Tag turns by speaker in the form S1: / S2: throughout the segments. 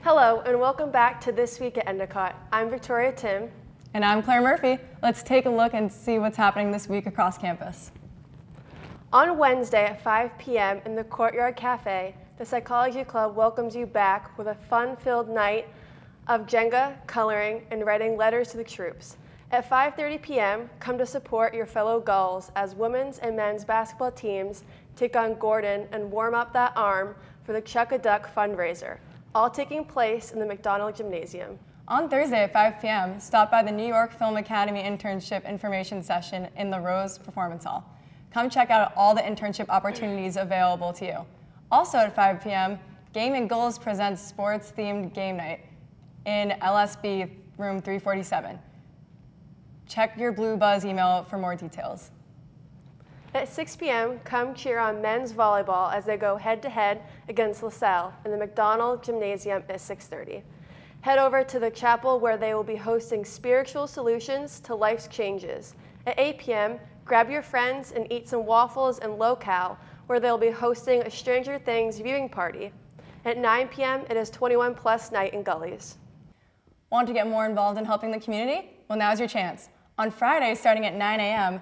S1: Hello and welcome back to This Week at Endicott. I'm Victoria Tim.
S2: And I'm Claire Murphy. Let's take a look and see what's happening this week across campus.
S1: On Wednesday at 5 p.m. in the Courtyard Cafe, the Psychology Club welcomes you back with a fun-filled night of Jenga, coloring, and writing letters to the troops. At 5:30 p.m., come to support your fellow Gulls as women's and men's basketball teams take on Gordon and warm up that arm for the Chuck a Duck fundraiser, all taking place in the McDonald Gymnasium.
S2: On Thursday at 5 p.m., stop by the New York Film Academy Internship Information Session in the Rose Performance Hall. Come check out all the internship opportunities available to you. Also at 5 p.m., Game and Goals presents sports-themed game night in LSB room 347. Check your Blue Buzz email for more details.
S1: At 6 p.m., come cheer on men's volleyball as they go head-to-head against LaSalle in the McDonald Gymnasium at 6:30. Head over to the chapel where they will be hosting spiritual solutions to life's changes. At 8 p.m., grab your friends and eat some waffles in Locale where they'll be hosting a Stranger Things viewing party. At 9 p.m., it is 21 Plus night in Gullies.
S2: Want to get more involved in helping the community? Well, now's your chance. On Friday, starting at 9 a.m.,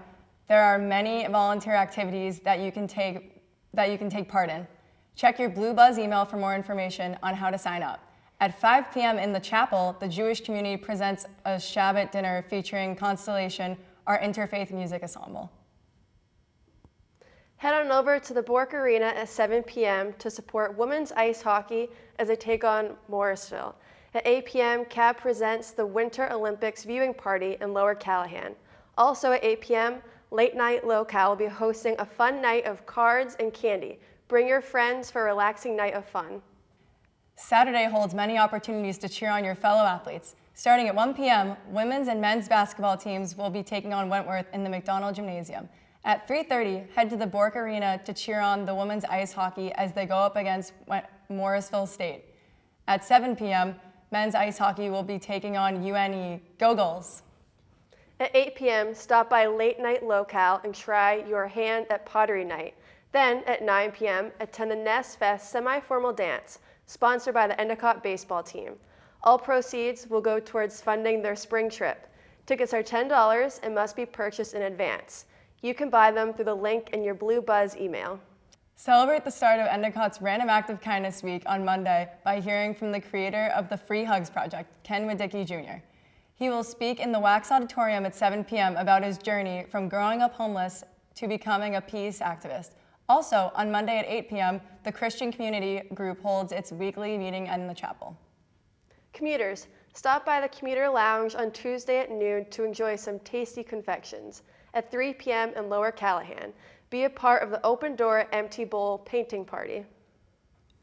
S2: there are many volunteer activities that you can take part in. Check your Blue Buzz email for more information on how to sign up. At 5 p.m. in the chapel, the Jewish community presents a Shabbat dinner featuring Constellation, our interfaith music ensemble.
S1: Head on over to the Bork Arena at 7 p.m. to support women's ice hockey as they take on Morrisville. At 8 p.m., CAB presents the Winter Olympics viewing party in Lower Callahan. Also at 8 p.m., Late Night Locale will be hosting a fun night of cards and candy. Bring your friends for a relaxing night of fun.
S2: Saturday holds many opportunities to cheer on your fellow athletes. Starting at 1 p.m., women's and men's basketball teams will be taking on Wentworth in the McDonald Gymnasium. At 3:30, head to the Bork Arena to cheer on the women's ice hockey as they go up against Morrisville State. At 7 p.m., men's ice hockey will be taking on UNE. Go Gulls!
S1: At 8 p.m., stop by Late Night Locale and try your hand at pottery night. Then, at 9 p.m., attend the Nest Fest semi-formal dance, sponsored by the Endicott baseball team. All proceeds will go towards funding their spring trip. Tickets are $10 and must be purchased in advance. You can buy them through the link in your Blue Buzz email.
S2: Celebrate the start of Endicott's Random Act of Kindness Week on Monday by hearing from the creator of the Free Hugs Project, Ken Wadicki Jr. He will speak in the Wax Auditorium at 7 p.m. about his journey from growing up homeless to becoming a peace activist. Also, on Monday at 8 p.m., the Christian Community Group holds its weekly meeting in the chapel.
S1: Commuters, stop by the Commuter Lounge on Tuesday at noon to enjoy some tasty confections. At 3 p.m. in Lower Callahan, be a part of the Open Door Empty Bowl painting party.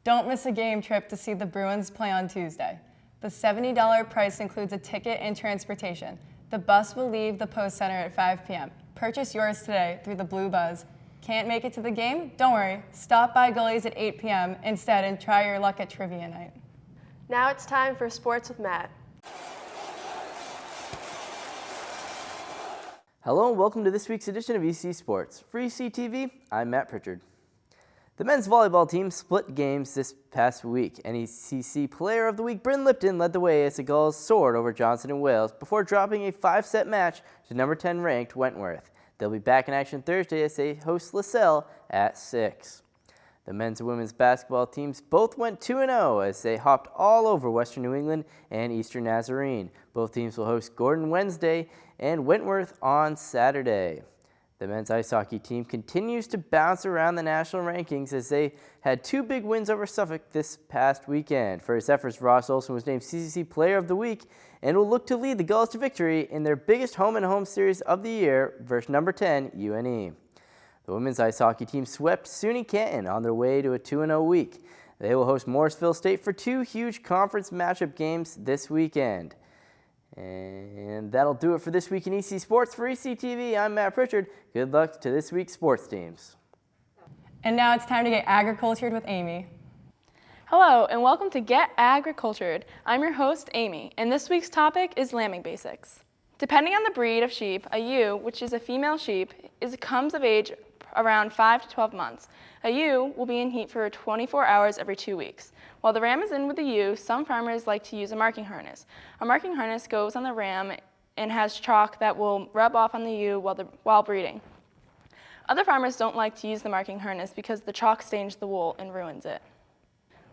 S2: Don't miss a game trip to see the Bruins play on Tuesday. The $70 price includes a ticket and transportation. The bus will leave the Post Center at 5 p.m. Purchase yours today through the Blue Buzz. Can't make it to the game? Don't worry. Stop by Gullies at 8 p.m. instead and try your luck at trivia night.
S1: Now it's time for Sports with Matt.
S3: Hello and welcome to this week's edition of EC Sports. For ECTV, I'm Matt Pritchard. The men's volleyball team split games this past week. NECC Player of the Week Bryn Lipton led the way as the Gulls soared over Johnson and Wales before dropping a 5-set match to number 10 ranked Wentworth. They'll be back in action Thursday as they host LaSalle at 6. The men's and women's basketball teams both went 2-0 as they hopped all over Western New England and Eastern Nazarene. Both teams will host Gordon Wednesday and Wentworth on Saturday. The men's ice hockey team continues to bounce around the national rankings as they had 2 big wins over Suffolk this past weekend. For his efforts, Ross Olson was named CCC Player of the Week and will look to lead the Gulls to victory in their biggest home-and-home series of the year versus number 10 UNE. The women's ice hockey team swept SUNY Canton on their way to a 2-0 week. They will host Morrisville State for 2 huge conference matchup games this weekend. And that'll do it for this week in EC Sports. For ECTV, I'm Matt Pritchard. Good luck to this week's sports teams.
S2: And now it's time to get agricultured with Amy.
S4: Hello, and welcome to Get Agricultured. I'm your host, Amy, and this week's topic is lambing basics. Depending on the breed of sheep, a ewe, which is a female sheep, comes of age around 5 to 12 months. A ewe will be in heat for 24 hours every 2 weeks. While the ram is in with the ewe, some farmers like to use a marking harness. A marking harness goes on the ram and has chalk that will rub off on the ewe while breeding. Other farmers don't like to use the marking harness because the chalk stains the wool and ruins it.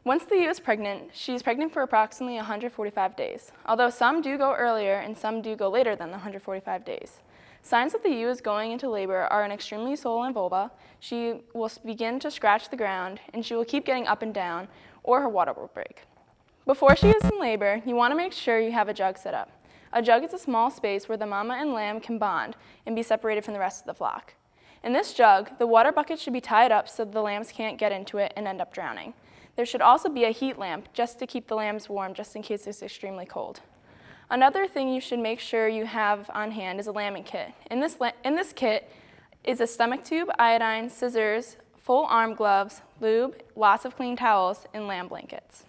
S4: Once the ewe is pregnant, she is pregnant for approximately 145 days, although some do go earlier and some do go later than the 145 days. Signs that the ewe is going into labor are an extremely swollen vulva, she will begin to scratch the ground, and she will keep getting up and down, or her water will break. Before she is in labor, you want to make sure you have a jug set up. A jug is a small space where the mama and lamb can bond and be separated from the rest of the flock. In this jug, the water bucket should be tied up so the lambs can't get into it and end up drowning. There should also be a heat lamp just to keep the lambs warm just in case it's extremely cold. Another thing you should make sure you have on hand is a lambing kit. In this kit is a stomach tube, iodine, scissors, full arm gloves, lube, lots of clean towels, and lamb blankets.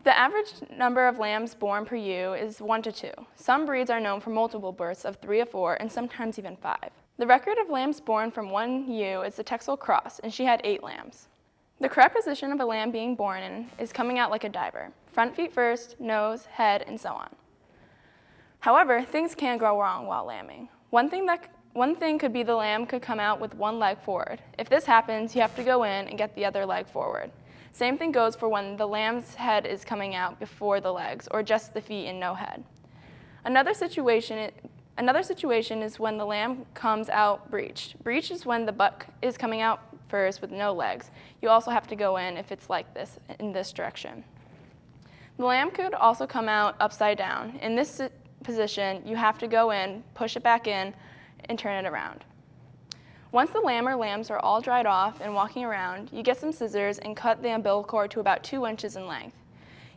S4: The average number of lambs born per ewe is 1 to 2. Some breeds are known for multiple births of 3 or 4 and sometimes even 5. The record of lambs born from one ewe is the Texel Cross, and she had 8 lambs. The correct position of a lamb being born in is coming out like a diver, front feet first, nose, head, and so on. However, things can go wrong while lambing. One thing could be the lamb could come out with one leg forward. If this happens, you have to go in and get the other leg forward. Same thing goes for when the lamb's head is coming out before the legs, or just the feet and no head. Another situation is when the lamb comes out breeched. Breech is when the butt is coming out first with no legs. You also have to go in if it's like this, in this direction. The lamb could also come out upside down. In this position, you have to go in, push it back in, and turn it around. Once the lamb or lambs are all dried off and walking around, you get some scissors and cut the umbilical cord to about 2 inches in length.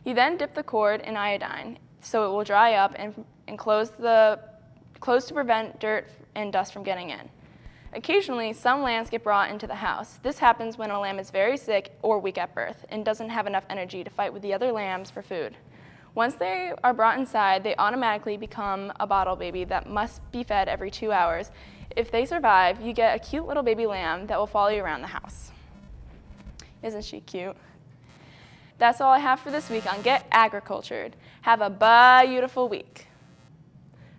S4: You then dip the cord in iodine so it will dry up and close to prevent dirt and dust from getting in. Occasionally, some lambs get brought into the house. This happens when a lamb is very sick or weak at birth and doesn't have enough energy to fight with the other lambs for food. Once they are brought inside, they automatically become a bottle baby that must be fed every 2 hours. If they survive, you get a cute little baby lamb that will follow you around the house. Isn't she cute? That's all I have for this week on Get Agricultured. Have a beautiful week.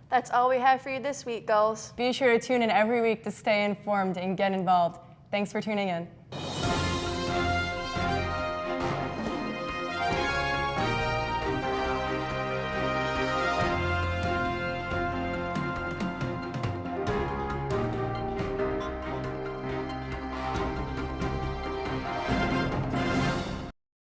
S1: That's all we have for you this week, girls.
S2: Be sure to tune in every week to stay informed and get involved. Thanks for tuning in.